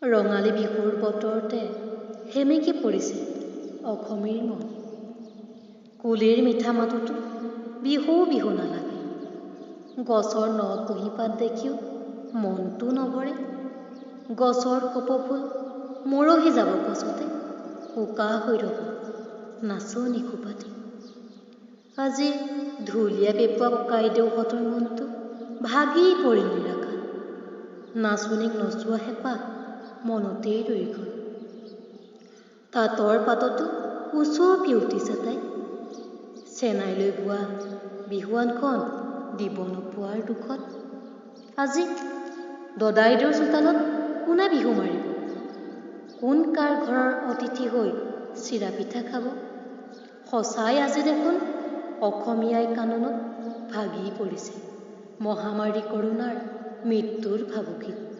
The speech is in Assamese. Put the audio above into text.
ৰঙালী বিহুৰ বতৰতে সেমেকি পৰিছে অসমীৰ মন। কুলিৰ মিঠা মাততো বিহু বিহু নালাগে। গছৰ নকুঁহিপাত দেখিও মনটো নভৰে। গছৰ কপৌফুল মৰহি যাব গছতে, উকা হৈ ৰ'ব নাচনি খোপাতে। আজি ঢুলীয়া পেপুৱা ককাইদেউহঁতৰ মনটো ভাগি পৰিল নিৰাকাৰ। নাচনীক নচোৱা হেঁপাহ মনতেই ৰৈ গ'ল। তাঁতৰ পাততো উচপি উঠিছে তাই। চেনাই লৈ বোৱা বিহুৱানখন দিব নোপোৱাৰ দুখত। আজি দদাইদেউৰ চোতালত কোনে বিহু মাৰিব? কোন কাৰ ঘৰৰ অতিথি হৈ চিৰা পিঠা খাব? সঁচাই আজি দেখোন অসমীয়াই কাণনত ভাগি পৰিছে মহামাৰী কৰোণাৰ মৃত্যুৰ ভাবুকিত।